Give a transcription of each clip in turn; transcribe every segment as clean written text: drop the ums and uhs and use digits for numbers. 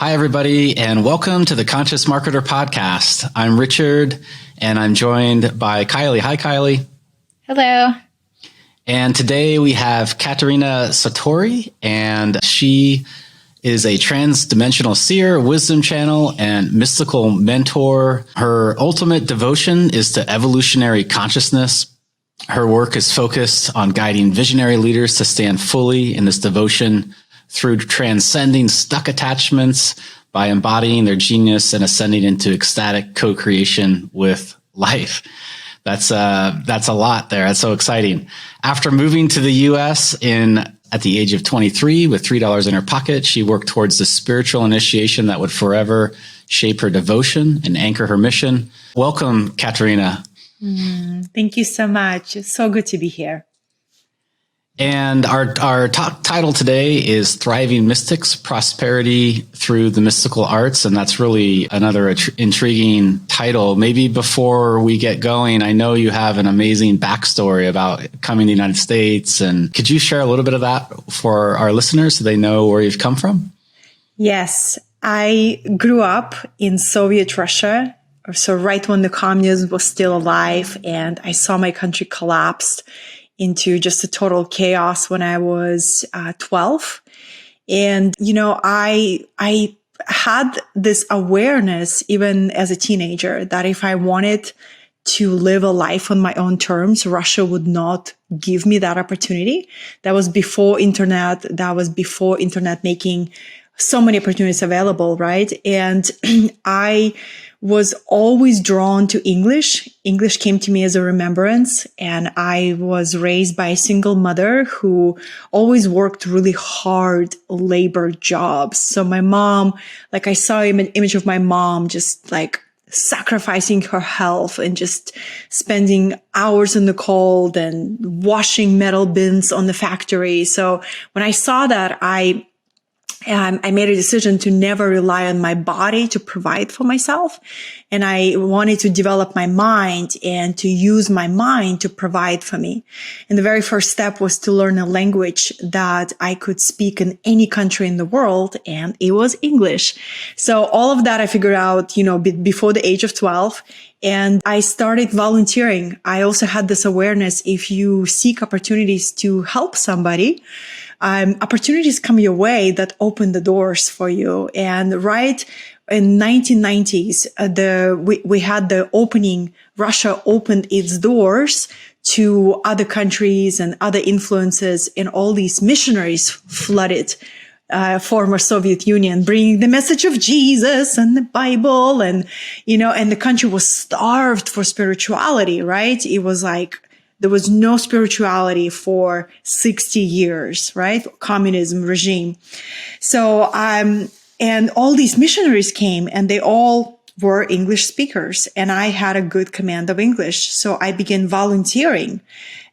Hi, everybody, and welcome to the Conscious Marketer Podcast. I'm Richard, and I'm joined by Kylie. Hi, Kylie. Hello. And today we have Katerina Satori, and she is a transdimensional seer, wisdom channel, and mystical mentor. Her ultimate devotion is to evolutionary consciousness. Her work is focused on guiding visionary leaders to stand fully in this devotion through transcending stuck attachments by embodying their genius and ascending into ecstatic co-creation with life. That's a lot there. That's so exciting. After moving to the U.S. at the age of 23 with $3 in her pocket, she worked towards the spiritual initiation that would forever shape her devotion and anchor her mission. Welcome, Katerina. Thank you so much. It's so good to be here. And our top title today is Thriving Mystics, Prosperity Through the Mystical Arts. And that's really another intriguing title. Maybe before we get going, I know you have an amazing backstory about coming to the United States. And could you share a little bit of that for our listeners so they know where you've come from? Yes, I grew up in Soviet Russia. So right when the communism was still alive, and I saw my country collapsed into just a total chaos when I was 12. And, I had this awareness even as a teenager that if I wanted to live a life on my own terms, Russia would not give me that opportunity. That was before internet. That was before internet making so many opportunities available, right? And I was always drawn to English. English came to me as a remembrance, and I was raised by a single mother who always worked really hard labor jobs. So my mom, I saw an image of my mom just sacrificing her health and just spending hours in the cold and washing metal bins on the factory. So when I saw that, I made a decision to never rely on my body to provide for myself. And I wanted to develop my mind and to use my mind to provide for me. And the very first step was to learn a language that I could speak in any country in the world. And it was English. So all of that I figured out, before the age of 12. And I started volunteering. I also had this awareness: if you seek opportunities to help somebody, opportunities come your way that open the doors for you. And right in 1990s, we had the opening. Russia opened its doors to other countries and other influences, and all these missionaries flooded former Soviet Union, bringing the message of Jesus and the Bible, and the country was starved for spirituality. Right? It was there was no spirituality for 60 years, right? Communism regime. So, and all these missionaries came, and they all were English speakers, and I had a good command of English. So I began volunteering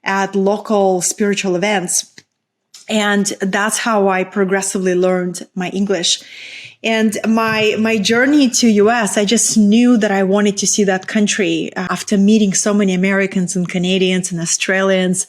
at local spiritual events. And that's how I progressively learned my English. And my journey to US, I just knew that I wanted to see that country after meeting so many Americans and Canadians and Australians.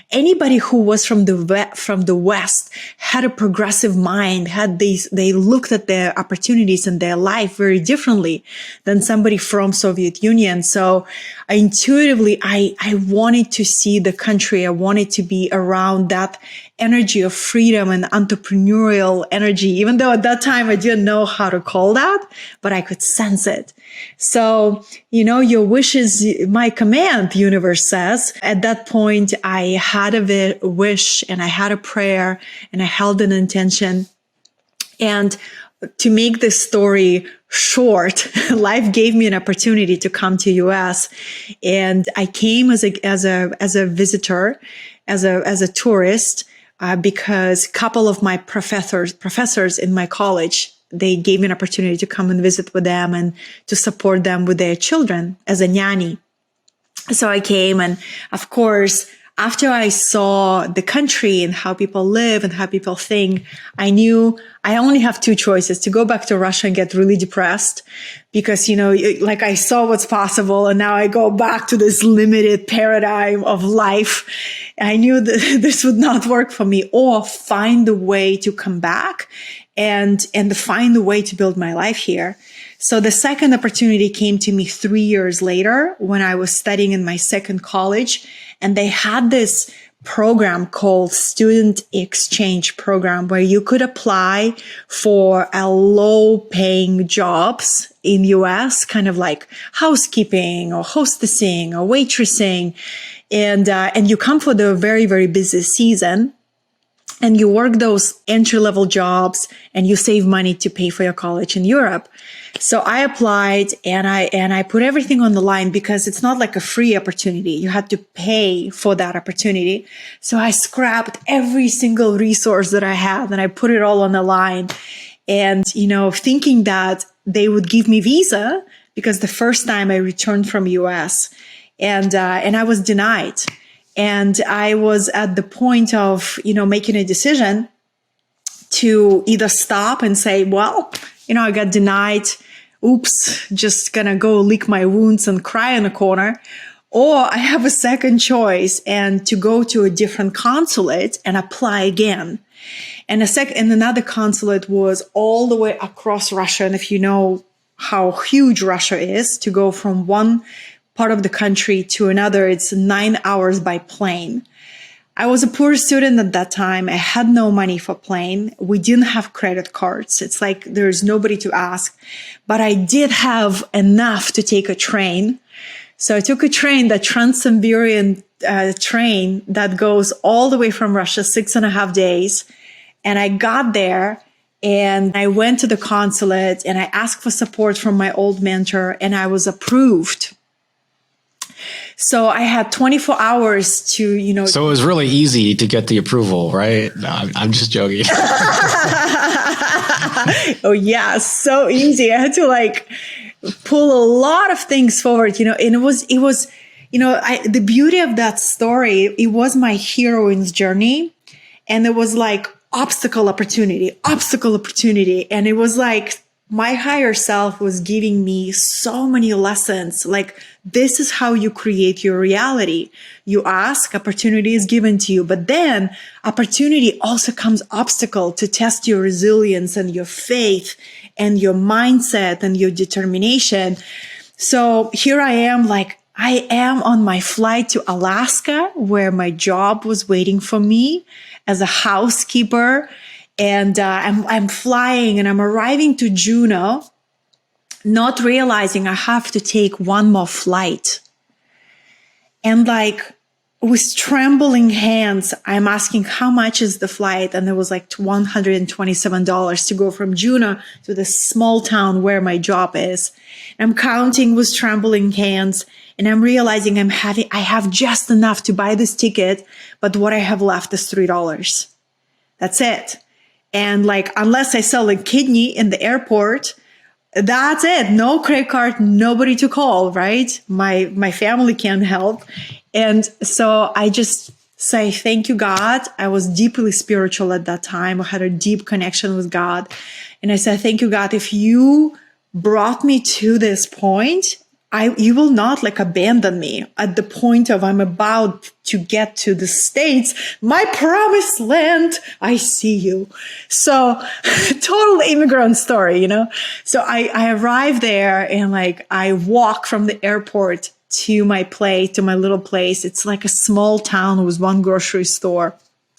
Anybody who was from the West had a progressive mind, they looked at their opportunities and their life very differently than somebody from Soviet Union. So intuitively, I wanted to see the country. I wanted to be around that energy of freedom and entrepreneurial energy, even though at that time I didn't know how to call that, but I could sense it. So, your wish is my command, the universe says. At that point, I had a wish, and I had a prayer, and I held an intention. And to make this story short, life gave me an opportunity to come to US, and I came as a visitor, as a tourist. Because a couple of my professors in my college, they gave me an opportunity to come and visit with them and to support them with their children as a nanny. So I came, and of course, after I saw the country and how people live and how people think, I knew I only have two choices: to go back to Russia and get really depressed because, like I saw what's possible and now I go back to this limited paradigm of life. I knew that this would not work for me, or find a way to come back and find a way to build my life here. So the second opportunity came to me 3 years later when I was studying in my second college, and they had this program called Student Exchange Program where you could apply for a low paying jobs in US, kind of like housekeeping or hostessing or waitressing. And you come for the very, very busy season. And you work those entry-level jobs and you save money to pay for your college in Europe. So I applied and I put everything on the line because it's not like a free opportunity. You had to pay for that opportunity. So I scrapped every single resource that I had and I put it all on the line. And, thinking that they would give me visa because the first time I returned from US and I was denied. And I was at the point of, making a decision to either stop and say, well, I got denied. Oops, just gonna go lick my wounds and cry in a corner. Or I have a second choice and to go to a different consulate and apply again. And another consulate was all the way across Russia. And if you know how huge Russia is, to go from one part of the country to another, it's 9 hours by plane. I was a poor student at that time. I had no money for plane. We didn't have credit cards. It's like there's nobody to ask. But I did have enough to take a train. So I took a train, the Trans-Siberian train that goes all the way from Russia, 6.5 days. And I got there and I went to the consulate and I asked for support from my old mentor and I was approved. So I had 24 hours to, So it was really easy to get the approval, right? No, I'm just joking. Oh yeah, so easy. I had to pull a lot of things forward, and it was, the beauty of that story, it was my heroine's journey, and it was like obstacle, opportunity. And it was like my higher self was giving me so many lessons. Like, this is how you create your reality. You ask, opportunity is given to you, but then opportunity also comes obstacle to test your resilience and your faith and your mindset and your determination. So here I am, I am on my flight to Alaska, where my job was waiting for me as a housekeeper. And I'm flying and I'm arriving to Juneau, not realizing I have to take one more flight. And with trembling hands, I'm asking how much is the flight? And it was $127 to go from Juneau to this small town where my job is. I'm counting with trembling hands and I'm realizing I have just enough to buy this ticket, but what I have left is $3. That's it. And unless I sell a kidney in the airport, that's it. No credit card, nobody to call, right? My family can't help. And so I just say, thank you, God. I was deeply spiritual at that time. I had a deep connection with God. And I said, thank you, God. If you brought me to this point, you will not abandon me at the point of I'm about to get to the States, my promised land. I see you. So total immigrant story, So I arrived there and I walk from the airport to my little place. It's like a small town with one grocery store.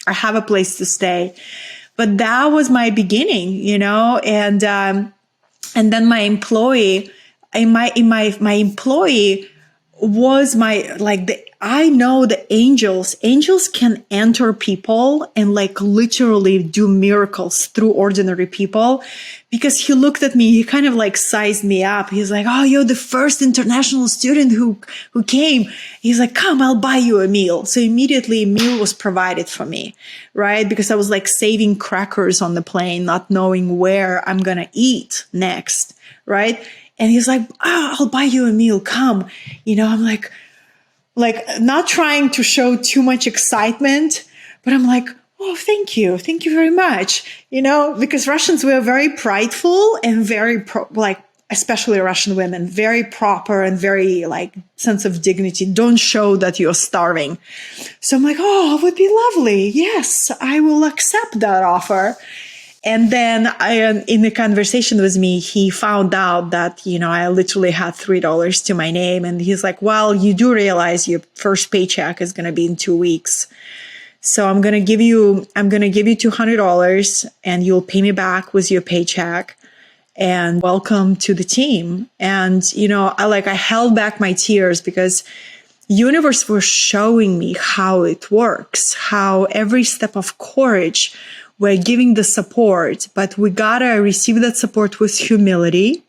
I have a place to stay, but that was my beginning, and then my employee, my employee was I know the angels can enter people and literally do miracles through ordinary people, because he looked at me, he kind of sized me up. He's like, oh, you're the first international student who came. He's like, come, I'll buy you a meal. So immediately a meal was provided for me, right? Because I was saving crackers on the plane, not knowing where I'm going to eat next, right? And he's like, oh, I'll buy you a meal. Come. I'm like, like not trying to show too much excitement, but I'm like, oh, thank you. Thank you very much. Because Russians were very prideful and very especially Russian women, very proper and very like sense of dignity. Don't show that you're starving. So I'm like, oh, it would be lovely. Yes, I will accept that offer. And then in the conversation with me, he found out that, I literally had $3 to my name. And he's like, well, you do realize your first paycheck is going to be in 2 weeks. So I'm going to give you $200 and you'll pay me back with your paycheck. And welcome to the team. And, I held back my tears because universe was showing me how it works, how every step of courage, we're giving the support, but we gotta receive that support with humility.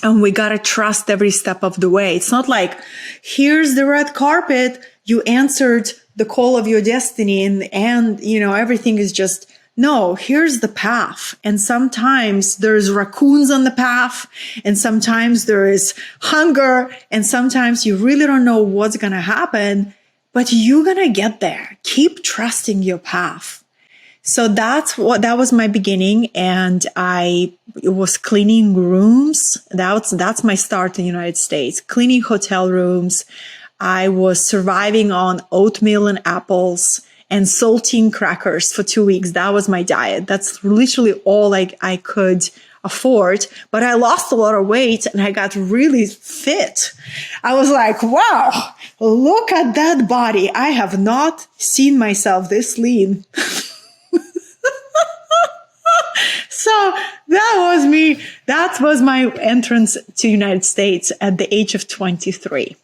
And we gotta trust every step of the way. It's not like, here's the red carpet, you answered the call of your destiny and everything is just, no, here's the path. And sometimes there's raccoons on the path, and sometimes there is hunger, and sometimes you really don't know what's going to happen, but you're going to get there. Keep trusting your path. So that was my beginning. And I was cleaning rooms. That's my start in the United States, cleaning hotel rooms. I was surviving on oatmeal and apples and saltine crackers for 2 weeks. That was my diet. That's literally all I could afford. But I lost a lot of weight and I got really fit. I was like, wow, look at that body. I have not seen myself this lean. So that was me. That was my entrance to United States at the age of 23.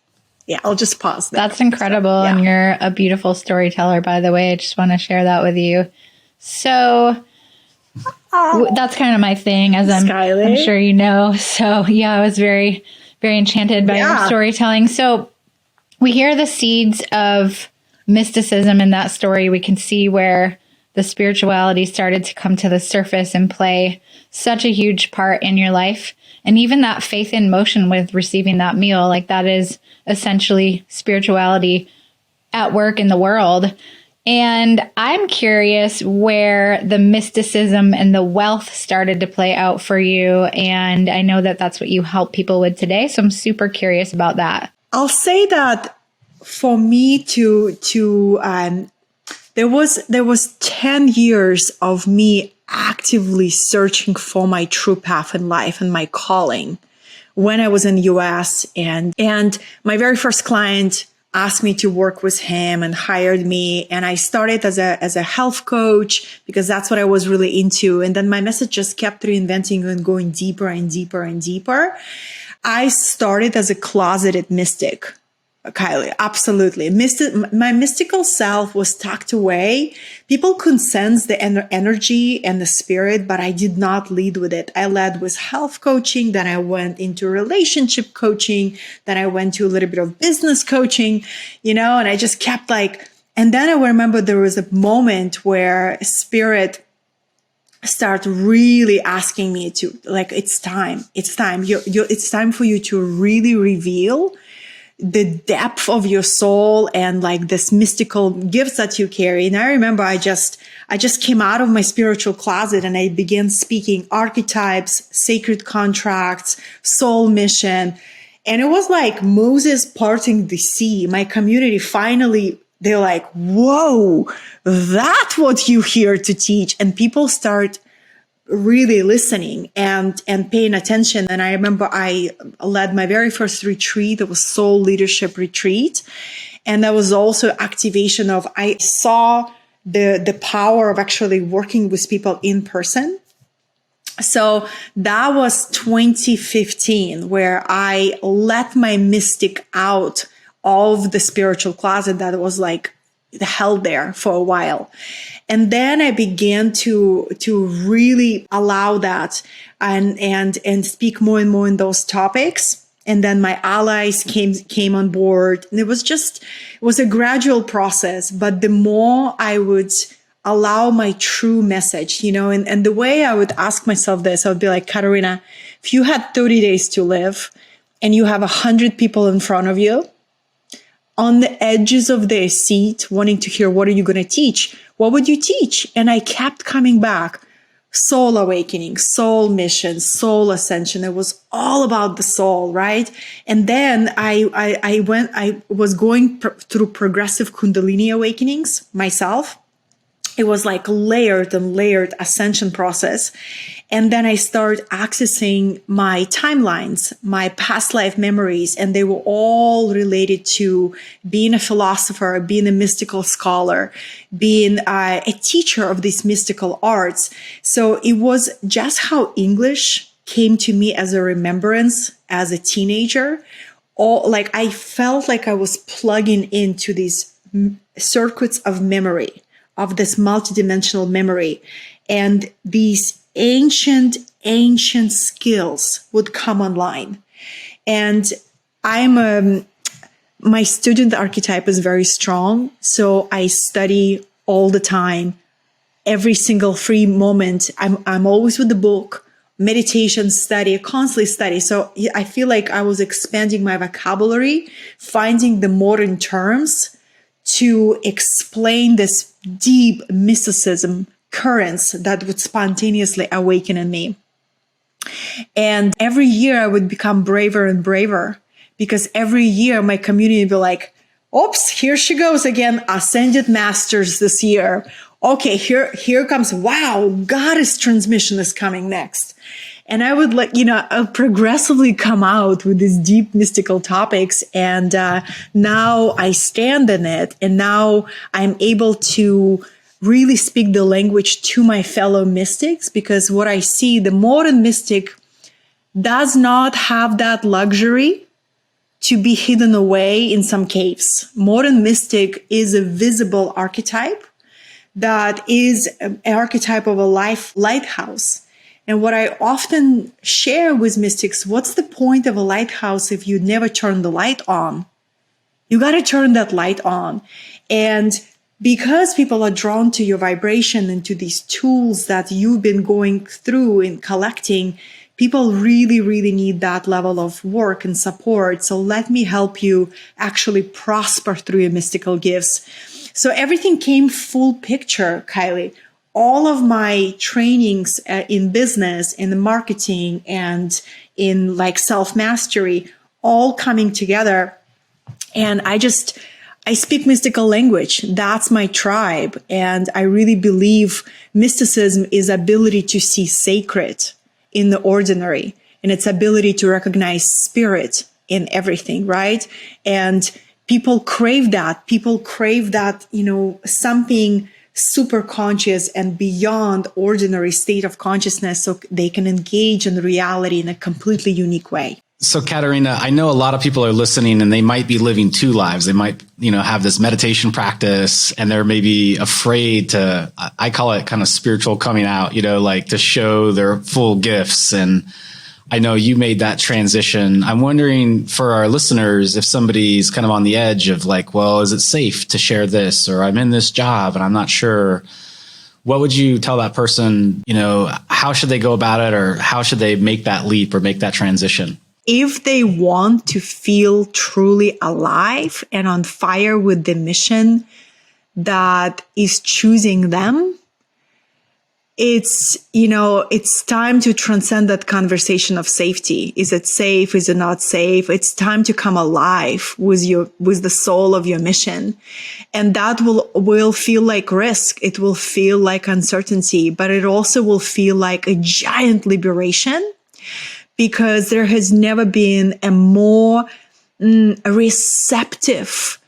Yeah, I'll just pause there. That's incredible. Yeah. And you're a beautiful storyteller, by the way. I just want to share that with you. So that's kind of my thing, as I'm sure you know. So yeah, I was very, very enchanted by your storytelling. So we hear the seeds of mysticism in that story. We can see where the spirituality started to come to the surface and play such a huge part in your life. And even that faith in motion with receiving that meal, like that is essentially spirituality at work in the world. And I'm curious where the mysticism and the wealth started to play out for you. And I know that that's what you help people with today. So I'm super curious about that. I'll say that for me there was 10 years of me actively searching for my true path in life and my calling when I was in the US. And my very first client asked me to work with him and hired me. And I started as a health coach because that's what I was really into. And then my message just kept reinventing and going deeper and deeper and deeper. I started as a closeted mystic. Kylie, absolutely. My mystical self was tucked away. People could sense the energy and the spirit, but I did not lead with it. I led with health coaching. Then I went into relationship coaching. Then I went to a little bit of business coaching, and I just kept and then I remember there was a moment where spirit started really asking me to, it's time. It's time for you to really reveal the depth of your soul and this mystical gifts that you carry. And I remember I just came out of my spiritual closet and I began speaking archetypes, sacred contracts, soul mission. And it was like Moses parting the sea. My community finally, they're like, whoa, that's what you're here to teach. And people start really listening and paying attention. And I remember I led my very first retreat. It was Soul Leadership Retreat. And that was also activation of, I saw the power of actually working with people in person. So that was 2015, where I let my mystic out of the spiritual closet that was held there for a while. And then I began to really allow that and speak more and more in those topics. And then my allies came on board. And it was a gradual process, but the more I would allow my true message, and the way I would ask myself this, I would be like, Katerina, if you had 30 days to live and you have 100 people in front of you, on the edges of their seat, wanting to hear, what are you going to teach? What would you teach? And I kept coming back. Soul awakening, soul mission, soul ascension. It was all about the soul, right? And then I was going through progressive Kundalini awakenings myself. It was like layered and layered ascension process. And then I started accessing my timelines, my past life memories, and they were all related to being a philosopher, being a mystical scholar, being a teacher of these mystical arts. So it was just how English came to me as a remembrance as a teenager. Like I felt like I was plugging into these circuits of memory, of this multidimensional memory, and these ancient skills would come online. And my student archetype is very strong. So I study all the time, every single free moment. I'm always with the book, meditation, study, constantly study. So I feel like I was expanding my vocabulary, finding the modern terms to explain this deep mysticism currents that would spontaneously awaken in me. And every year I would become braver and braver, because every year my community would be like, oops, here she goes again, ascended masters this year. Okay, here comes, wow, goddess transmission is coming next. And I would progressively come out with these deep mystical topics. And now I stand in it. And now I'm able to really speak the language to my fellow mystics, because what I see, the modern mystic does not have that luxury to be hidden away in some caves. Modern mystic is a visible archetype that is an archetype of a life lighthouse. And what I often share with mystics, what's the point of a lighthouse if you never turn the light on? You got to turn that light on. And because people are drawn to your vibration and to these tools that you've been going through and collecting, people really, really need that level of work and support. So let me help you actually prosper through your mystical gifts. So everything came full picture, Kylie. All of my trainings in business, in the marketing, and in like self-mastery, all coming together. And I speak mystical language. That's my tribe. And I really believe mysticism is ability to see sacred in the ordinary, and its ability to recognize spirit in everything, right? And people crave that. People crave that, something super conscious and beyond ordinary state of consciousness, so they can engage in reality in a completely unique way. So Katerina, I know a lot of people are listening and they might be living two lives. They might, have this meditation practice and they're maybe afraid to, I call it kind of spiritual coming out, like to show their full gifts. And I know you made that transition. I'm wondering for our listeners, if somebody's kind of on the edge of like, well, is it safe to share this? Or I'm in this job and I'm not sure. What would you tell that person? How should they go about it, or how should they make that leap or make that transition? If they want to feel truly alive and on fire with the mission that is choosing them, it's time to transcend that conversation of safety. Is it safe? Is it not safe? It's time to come alive with the soul of your mission. And that will feel like risk. It will feel like uncertainty, but it also will feel like a giant liberation, because there has never been a more receptive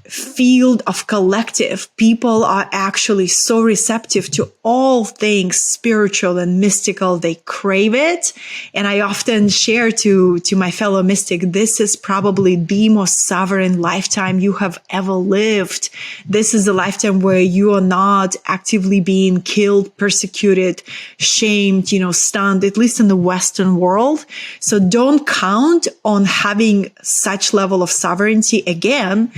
field of collective. People are actually so receptive to all things spiritual and mystical. They crave it. And I often share to my fellow mystic, this is probably the most sovereign lifetime you have ever lived. This is a lifetime where you are not actively being killed, persecuted, shamed, stunned, at least in the Western world. So don't count on having such level of sovereignty again,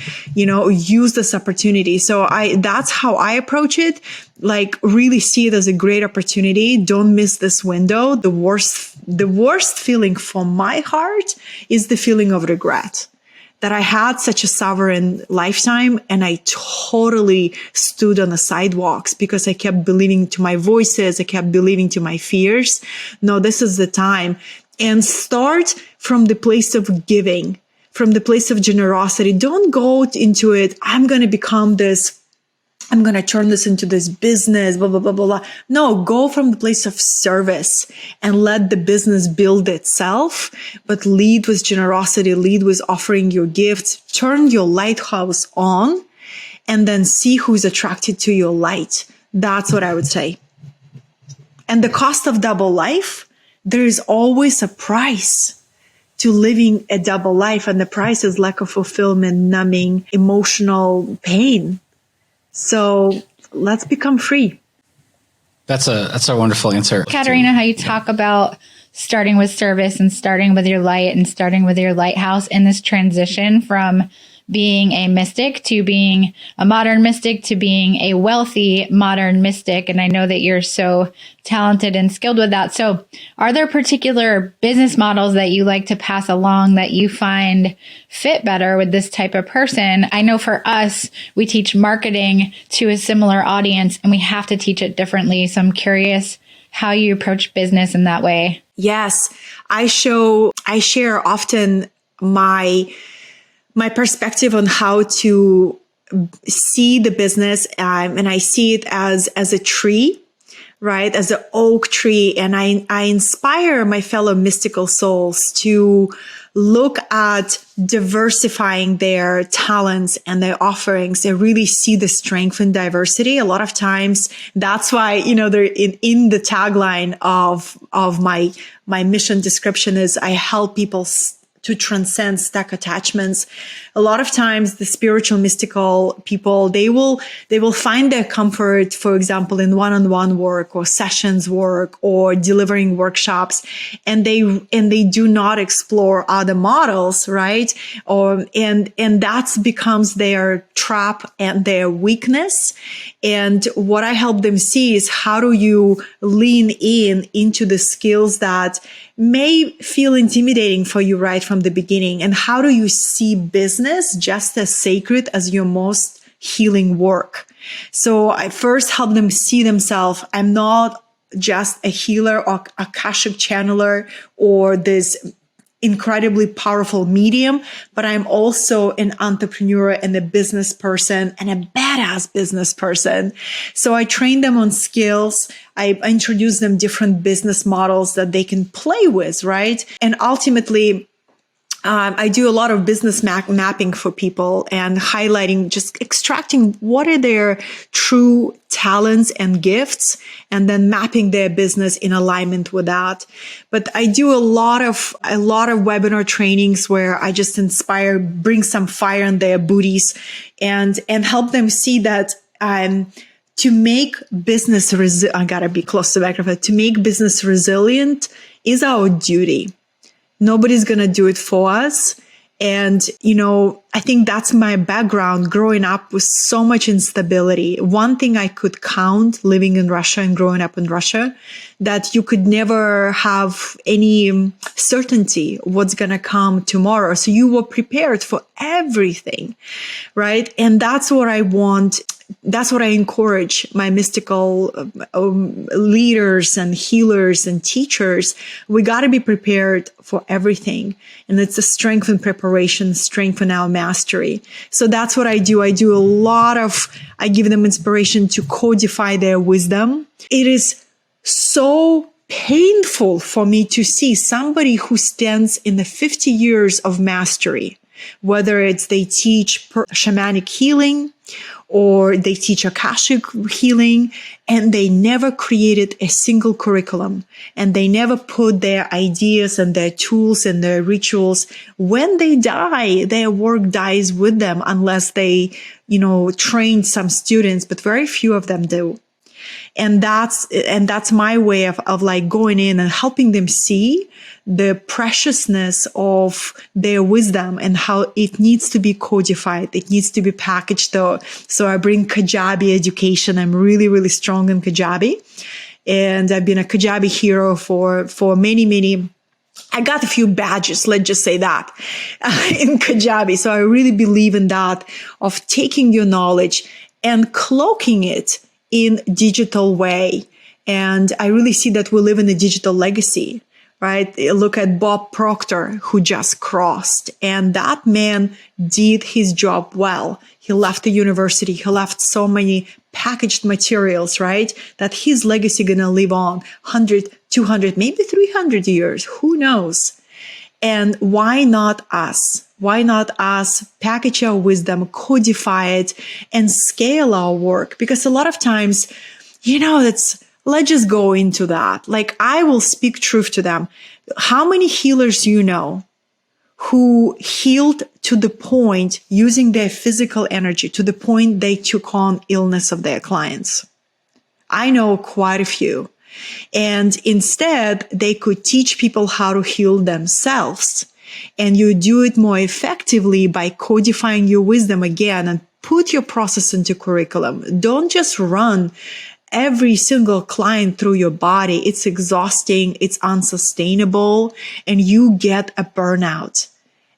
use this opportunity. So that's how I approach it. Like, really see it as a great opportunity. Don't miss this window. The worst feeling for my heart is the feeling of regret. that I had such a sovereign lifetime, and I totally stood on the sidewalks because I kept believing to my voices. I kept believing to my fears. No, this is the time. And start from the place of giving, from the place of generosity. Don't go into it, I'm going to become this, I'm going to turn this into this business, blah, blah, blah, blah, blah. No, go from the place of service and let the business build itself, but lead with generosity, lead with offering your gifts, turn your lighthouse on, and then see who's attracted to your light. That's what I would say. And the cost of double life, there is always a price to living a double life. And the price is lack of fulfillment, numbing, emotional pain. So let's become free. That's a wonderful answer. Katerina, how you talk about starting with service and starting with your light and starting with your lighthouse in this transition from being a mystic to being a modern mystic to being a wealthy modern mystic. And I know that you're so talented and skilled with that. So are there particular business models that you like to pass along that you find fit better with this type of person? I know for us, we teach marketing to a similar audience and we have to teach it differently. So I'm curious how you approach business in that way. Yes, I share often my perspective on how to see the business, and I see it as a tree, right? As an oak tree. And I inspire my fellow mystical souls to look at diversifying their talents and their offerings and really see the strength in diversity. A lot of times that's why, they're in the tagline of my mission description is I help people to transcend stuck attachments. A lot of times the spiritual mystical people, they will find their comfort, for example, in one-on-one work or sessions work or delivering workshops. And they do not explore other models, right? And that becomes their trap and their weakness. And what I help them see is how do you lean into the skills that may feel intimidating for you right from the beginning? And how do you see business just as sacred as your most healing work? So I first help them see themselves. I'm not just a healer or a Akashic channeler or this incredibly powerful medium, but I'm also an entrepreneur and a business person and a badass business person. So I train them on skills. I introduce them different business models that they can play with, right? And ultimately, I do a lot of business mapping for people and highlighting, just extracting what are their true talents and gifts, and then mapping their business in alignment with that. But I do a lot of webinar trainings where I just inspire, bring some fire in their booties, and help them see that to make business I gotta be close to the microphone. To make business resilient is our duty. Nobody's going to do it for us. And, I think that's my background growing up with so much instability. One thing I could count living in Russia and growing up in Russia, that you could never have any certainty what's going to come tomorrow. So you were prepared for everything, right? And that's what I want. That's what I encourage my mystical leaders and healers and teachers. We got to be prepared for everything. And it's a strength in preparation, strength in our mastery. So that's what I do. I give them inspiration to codify their wisdom. It is so painful for me to see somebody who stands in the 50 years of mastery, whether it's they teach shamanic healing or they teach Akashic healing, and they never created a single curriculum, and they never put their ideas and their tools and their rituals. When they die, their work dies with them unless they, trained some students, but very few of them do. And that's my way of like going in and helping them see the preciousness of their wisdom and how it needs to be codified. It needs to be packaged though. So I bring Kajabi education. I'm really, really strong in Kajabi. And I've been a Kajabi hero for many, many I got a few badges, let's just say that, in Kajabi. So I really believe in that, of taking your knowledge and cloaking it in digital way. And I really see that we live in a digital legacy, right? Look at Bob Proctor, who just crossed, and that man did his job well. He left the university. He left so many packaged materials, right? That his legacy going to live on 100, 200, maybe 300 years. Who knows? And why not us? Why not us package our wisdom, codify it, and scale our work? Because a lot of times, let's just go into that. Like, I will speak truth to them. How many healers you know who healed to the point, using their physical energy, to the point they took on illness of their clients? I know quite a few. And instead, they could teach people how to heal themselves. And you do it more effectively by codifying your wisdom again and put your process into curriculum. Don't just run every single client through your body. It's exhausting, it's unsustainable, and you get a burnout.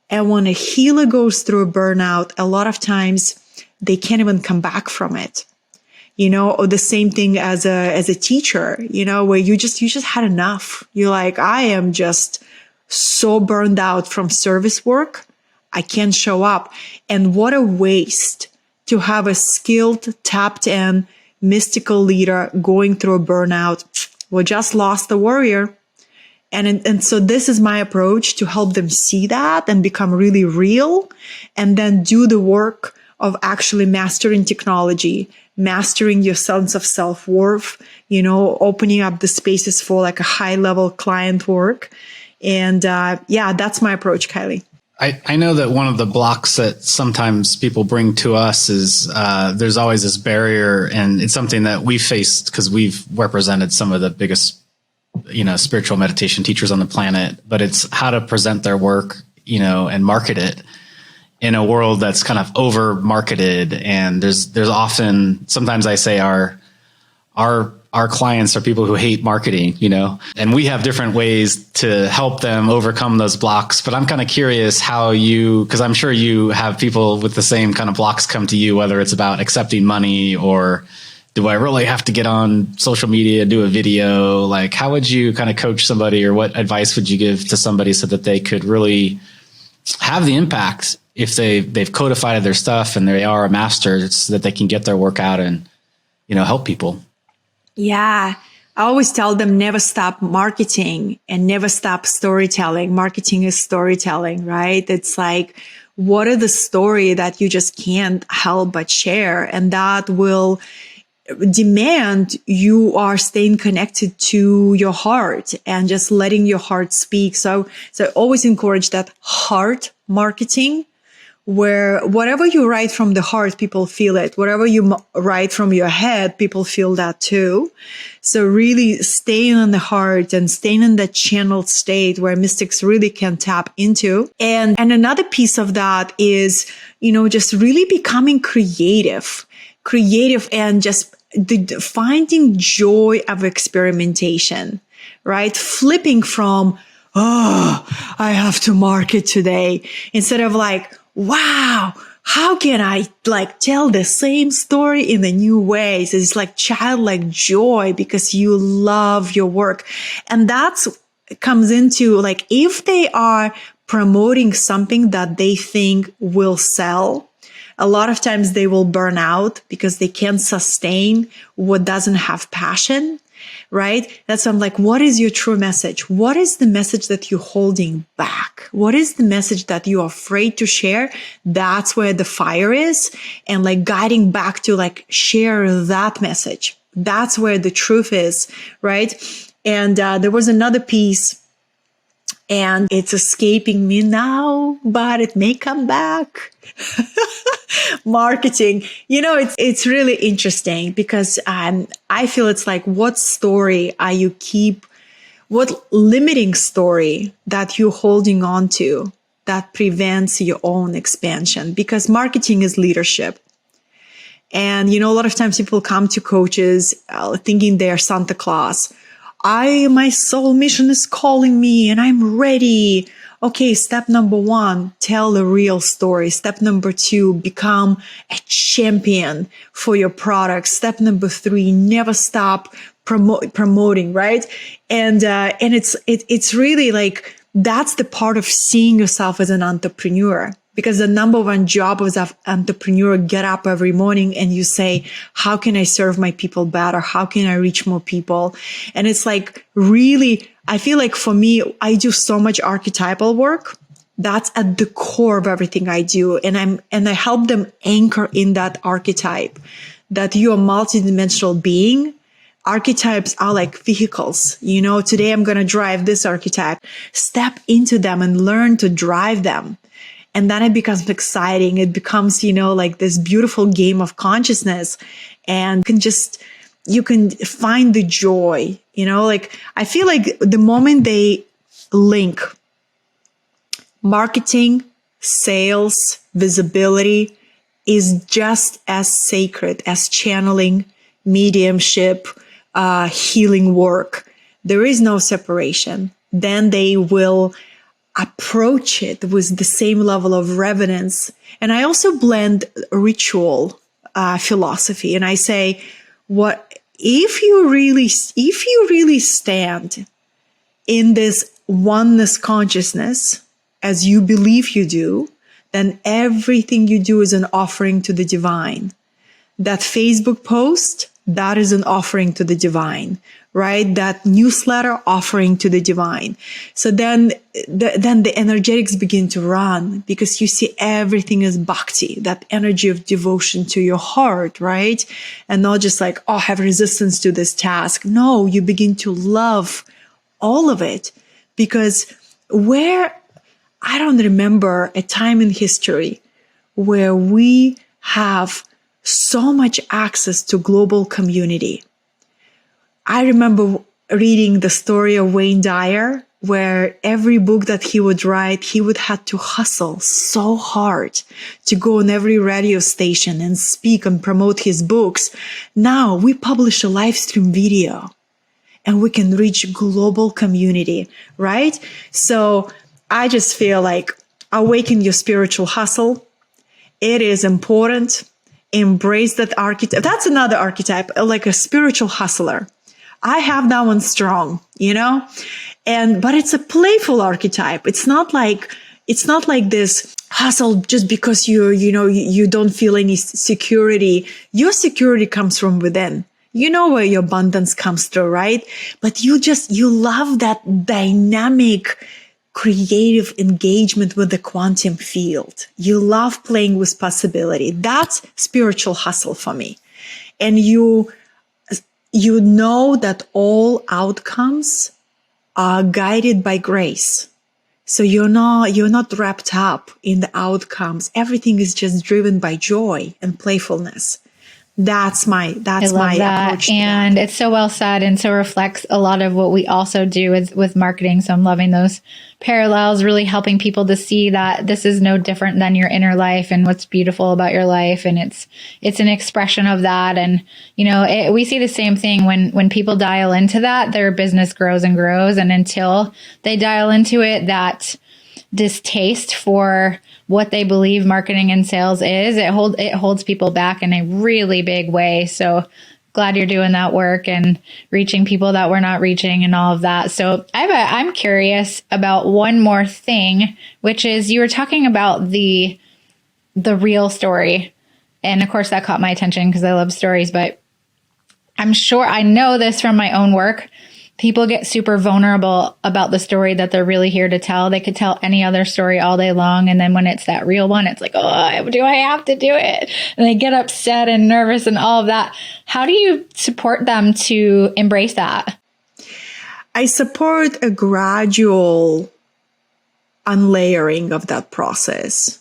And when a healer goes through a burnout, a lot of times they can't even come back from it. Or the same thing as a teacher, where you just had enough. You're like, I am just so burned out from service work. I can't show up. And what a waste to have a skilled, tapped in, mystical leader going through a burnout. We just lost the warrior. And so this is my approach, to help them see that and become really real, and then do the work of actually mastering technology, mastering your sense of self-worth, opening up the spaces for like a high level client work. And that's my approach, Kylie. I know that one of the blocks that sometimes people bring to us is there's always this barrier, and it's something that we faced because we've represented some of the biggest, spiritual meditation teachers on the planet, but it's how to present their work, and market it in a world that's kind of over marketed. And there's often, sometimes I say our clients are people who hate marketing, and we have different ways to help them overcome those blocks. But I'm kind of curious how because I'm sure you have people with the same kind of blocks come to you, whether it's about accepting money or do I really have to get on social media, do a video? Like, how would you kind of coach somebody, or what advice would you give to somebody so that they could really have the impact if they've codified their stuff and they are a master, so that they can get their work out and, help people? Yeah. I always tell them, never stop marketing and never stop storytelling. Marketing is storytelling, right? It's like, what are the story that you just can't help but share? And that will demand you are staying connected to your heart and just letting your heart speak. So I always encourage that heart marketing, where whatever you write from the heart, people feel it. Whatever you write from your head, people feel that too. So really staying in the heart and staying in that channeled state where mystics really can tap into. And another piece of that is, just really becoming creative and just finding joy of experimentation, right? Flipping from, I have to market today, instead of like, wow, how can I tell the same story in a new way? So it's like childlike joy because you love your work. And that's comes into if they are promoting something that they think will sell, a lot of times they will burn out because they can't sustain what doesn't have passion, right? That's why I'm like, what is your true message? What is the message that you're holding back? What is the message that you're afraid to share? That's where the fire is. And guiding back to share that message. That's where the truth is, right? And there was another piece, and it's escaping me now, but it may come back. Marketing, it's really interesting because I feel it's like, what story are you what limiting story that you're holding on to that prevents your own expansion? Because marketing is leadership. And, a lot of times people come to coaches thinking they're Santa Claus. my soul mission is calling me and I'm ready. Okay, step number 1, tell the real story. Step number 2, become a champion for your product. Step number 3, never stop promoting, right? And it's really like, that's the part of seeing yourself as an entrepreneur. Because the number one job as an entrepreneur, get up every morning and you say, how can I serve my people better? How can I reach more people? And it's like, really, I feel like for me, I do so much archetypal work. That's at the core of everything I do. And I help them anchor in that archetype, that you're a multidimensional being. Archetypes are like vehicles. Today I'm going to drive this archetype. Step into them and learn to drive them. And then it becomes exciting. It becomes, like this beautiful game of consciousness, and you can find the joy, like I feel like the moment they link marketing, sales, visibility is just as sacred as channeling, mediumship, healing work. There is no separation. Then they will approach it with the same level of reverence. And I also blend ritual philosophy. And I say, what if you really stand in this oneness consciousness as you believe you do, then everything you do is an offering to the divine. That Facebook post, that is an offering to the divine, right? That newsletter, offering to the divine. So then the energetics begin to run, because you see everything as bhakti, that energy of devotion to your heart, right? And not just like, oh, have resistance to this task. No, you begin to love all of it, because I don't remember a time in history where we have so much access to global community. I remember reading the story of Wayne Dyer, where every book that he would write, he would have to hustle so hard to go on every radio station and speak and promote his books. Now we publish a live stream video and we can reach global community, right? So I just feel like awaken your spiritual hustle. It is important. Embrace that archetype. That's another archetype, like a spiritual hustler. I have that one strong, but it's a playful archetype. It's not like this hustle just because you don't feel any security. Your security comes from within. You know where your abundance comes through, right? But you love that dynamic, creative engagement with the quantum field. You love playing with possibility. That's spiritual hustle for me. And you know that all outcomes are guided by grace. So you're not wrapped up in the outcomes. Everything is just driven by joy and playfulness. That's my approach. And it's so well said, and so reflects a lot of what we also do with marketing. So I'm loving those parallels, really helping people to see that this is no different than your inner life and what's beautiful about your life. And it's an expression of that. And, we see the same thing when people dial into that, their business grows and grows. And until they dial into it, that distaste for what they believe marketing and sales is, it holds people back in a really big way. So glad you're doing that work and reaching people that we're not reaching and all of that. So I'm curious about one more thing, which is you were talking about the real story. And of course that caught my attention because I love stories, but I'm sure I know this from my own work. People get super vulnerable about the story that they're really here to tell. They could tell any other story all day long. And then when it's that real one, it's like, oh, do I have to do it? And they get upset and nervous and all of that. How do you support them to embrace that? I support a gradual unlayering of that process.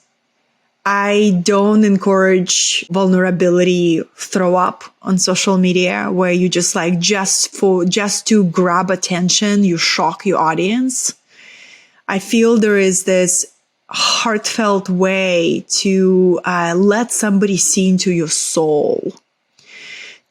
I don't encourage vulnerability throw up on social media where you just to grab attention, you shock your audience. I feel there is this heartfelt way to let somebody see into your soul,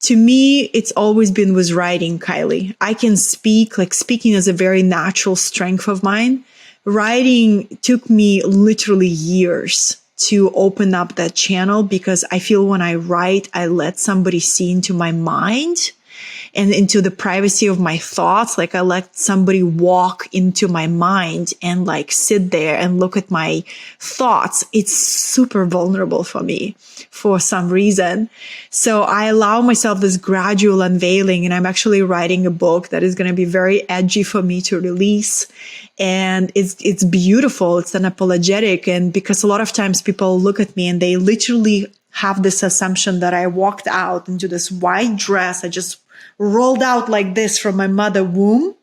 to me, it's always been with writing, Kylie. I can speak, like speaking is a very natural strength of mine. Writing took me literally years to open up that channel because I feel when I write, I let somebody see into my mind and into the privacy of my thoughts. Like I let somebody walk into my mind and like sit there and look at my thoughts. It's super vulnerable for me for some reason. So I allow myself this gradual unveiling, and I'm actually writing a book that is going to be very edgy for me to release. And it's beautiful. It's unapologetic. And because a lot of times people look at me and they literally have this assumption that I walked out into this white dress. I just rolled out like this from my mother womb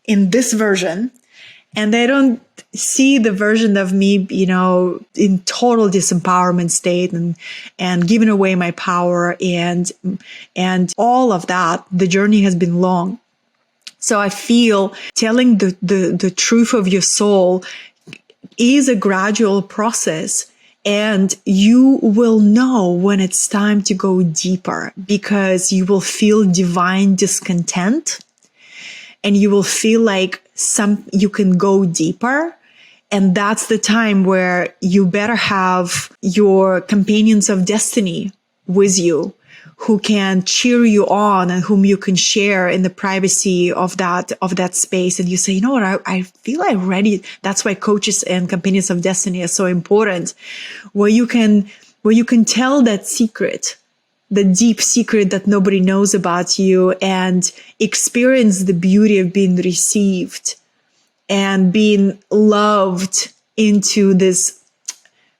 in this version. And they don't see the version of me, you know, in total disempowerment state and giving away my power and all of that. The journey has been long. So I feel telling the truth of your soul is a gradual process. And you will know when it's time to go deeper because you will feel divine discontent and you will feel like you can go deeper. And that's the time where you better have your companions of destiny with you who can cheer you on and whom you can share in the privacy of that space. And you say, you know what, I feel I'm ready. That's why coaches and companions of destiny are so important, where you can tell that secret, the deep secret that nobody knows about you, and experience the beauty of being received and being loved into this,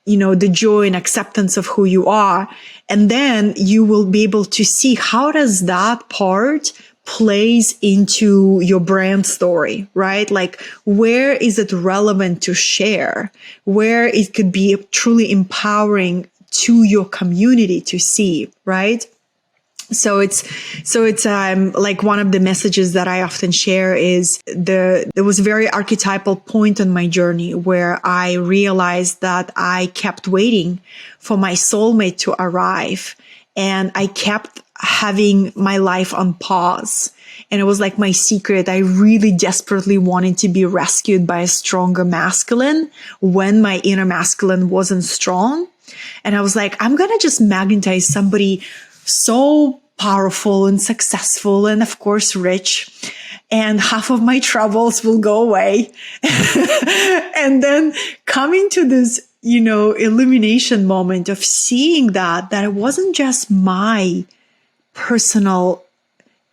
you know, the joy and acceptance of who you are. And then you will be able to see how does that part plays into your brand story, right? Like where is it relevant to share? Where it could be truly empowering to your community to see, right? So it's like one of the messages that I often share is there was a very archetypal point on my journey where I realized that I kept waiting for my soulmate to arrive, and I kept having my life on pause. And it was like my secret. I really desperately wanted to be rescued by a stronger masculine when my inner masculine wasn't strong. And I was like, I'm going to just magnetize somebody so powerful and successful and of course rich, and half of my troubles will go away. And then coming to this, you know, illumination moment of seeing that it wasn't just my personal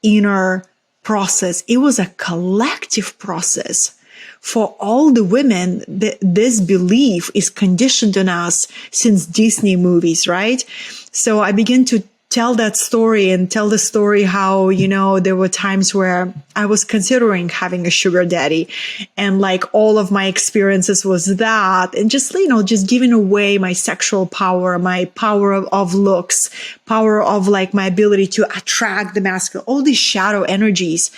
inner process. It was a collective process. For all the women, this belief is conditioned on us since Disney movies, right? So I began to tell that story and tell the story how, you know, there were times where I was considering having a sugar daddy, and like all of my experiences was that, and just, you know, just giving away my sexual power, my power of looks, power of like my ability to attract the masculine, all these shadow energies.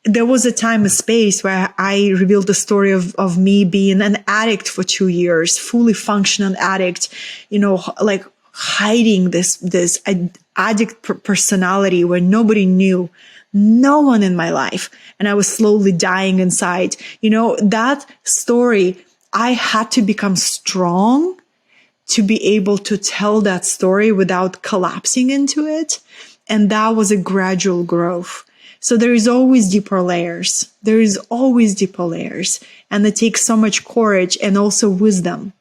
There was a time, a space where I revealed the story of me being an addict for 2 years, fully functional addict, you know, like hiding this addict personality where nobody knew, no one in my life. And I was slowly dying inside. You know, that story, I had to become strong to be able to tell that story without collapsing into it. And that was a gradual growth. So there is always deeper layers. There is always deeper layers. And it takes so much courage and also wisdom,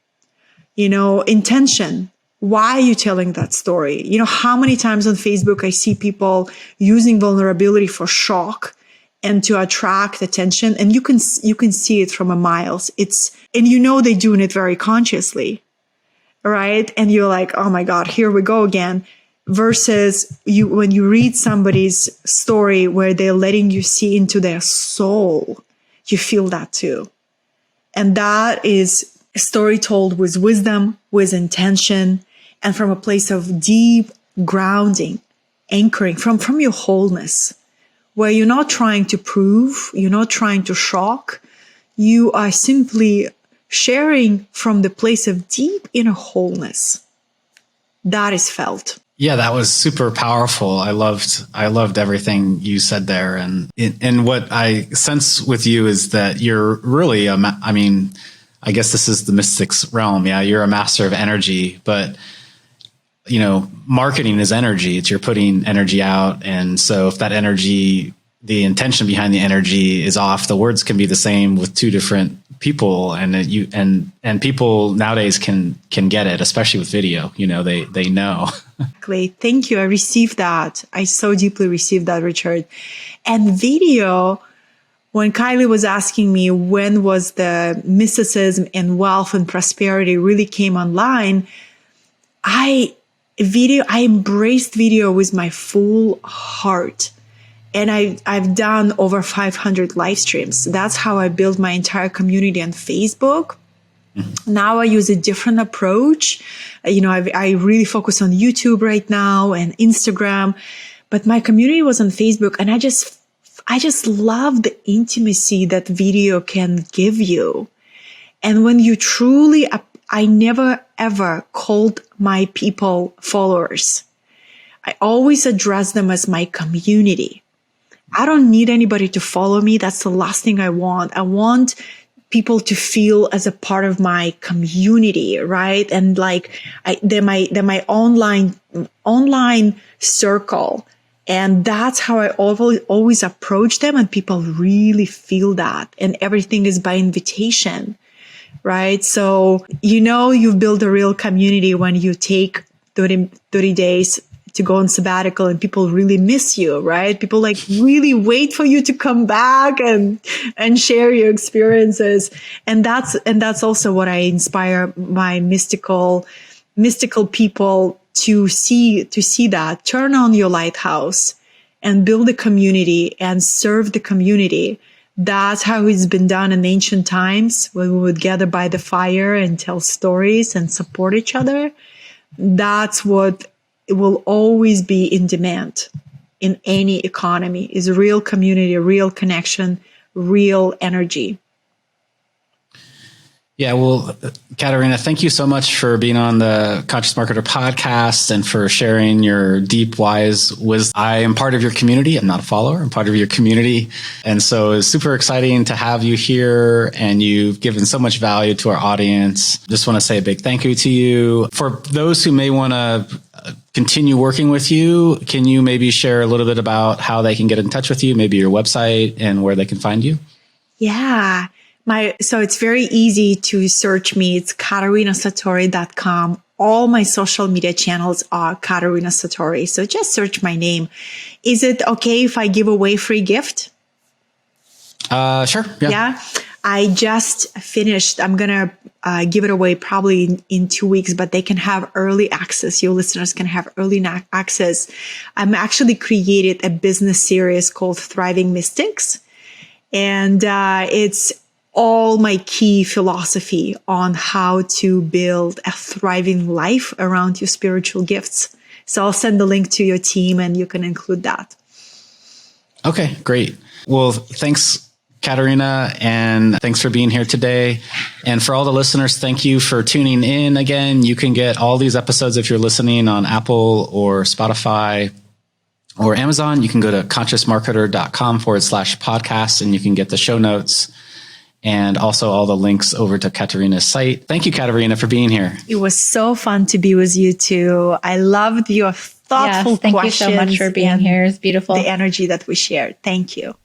you know, intention. Why are you telling that story? You know, how many times on Facebook I see people using vulnerability for shock and to attract attention, and you can see it from a miles. And you know they're doing it very consciously, right? And you're like, oh my God, here we go again. Versus when you read somebody's story where they're letting you see into their soul, you feel that too. And that is a story told with wisdom, with intention, and from a place of deep grounding, anchoring from your wholeness, where you're not trying to prove, you're not trying to shock, you are simply sharing from the place of deep inner wholeness. That is felt. Yeah, that was super powerful. I loved everything you said there. And what I sense with you is that you're really, I guess this is the mystic's realm. Yeah, you're a master of energy, but marketing is energy. You're putting energy out. And so if that energy, the intention behind the energy is off, the words can be the same with two different people. And people nowadays can get it, especially with video, they know. Great. Thank you. I received that. I so deeply received that, Richard. And video, when Kylie was asking me when was the mysticism and wealth and prosperity really came online, I embraced video with my full heart. And I've done over 500 live streams. That's how I built my entire community on Facebook. Now I use a different approach. I really focus on YouTube right now and Instagram, but my community was on Facebook, and I just love the intimacy that video can give you. And when you truly, I never ever called my people followers. I always address them as my community. I don't need anybody to follow me. That's the last thing I want. I want people to feel as a part of my community, right? And they're my online circle. And that's how I always approach them. And people really feel that. And everything is by invitation, right? So, you've built a real community when you take 30 days to go on sabbatical and people really miss you, right? People really wait for you to come back and share your experiences. And that's also what I inspire my mystical people to see that. Turn on your lighthouse and build a community and serve the community. That's how it's been done in ancient times, when we would gather by the fire and tell stories and support each other. That's what it will always be in demand in any economy, is real community, real connection, real energy. Yeah, well, Katerina, thank you so much for being on the Conscious Marketer podcast and for sharing your deep, wise wisdom. I am part of your community. I'm not a follower. I'm part of your community. And so it's super exciting to have you here, and you've given so much value to our audience. Just want to say a big thank you to you. For those who may want to continue working with you, can you maybe share a little bit about how they can get in touch with you, maybe your website and where they can find you? Yeah. So it's very easy to search me. It's KaterinaSatori.com. All my social media channels are Katerina Satori. So just search my name. Is it okay if I give away free gift? Sure. Yeah. I just finished. I'm going to give it away probably in 2 weeks, but they can have early access. Your listeners can have early access. I'm actually created a business series called Thriving Mystics. And it's all my key philosophy on how to build a thriving life around your spiritual gifts. So I'll send the link to your team and you can include that. Okay, great. Well, thanks, Katerina, and thanks for being here today. And for all the listeners, thank you for tuning in again. You can get all these episodes if you're listening on Apple or Spotify or Amazon. You can go to consciousmarketer.com/podcast and you can get the show notes and also all the links over to Katerina's site. Thank you, Katerina, for being here. It was so fun to be with you too. I loved your thoughtful questions. Thank you so much for being here. It's beautiful. The energy that we shared. Thank you.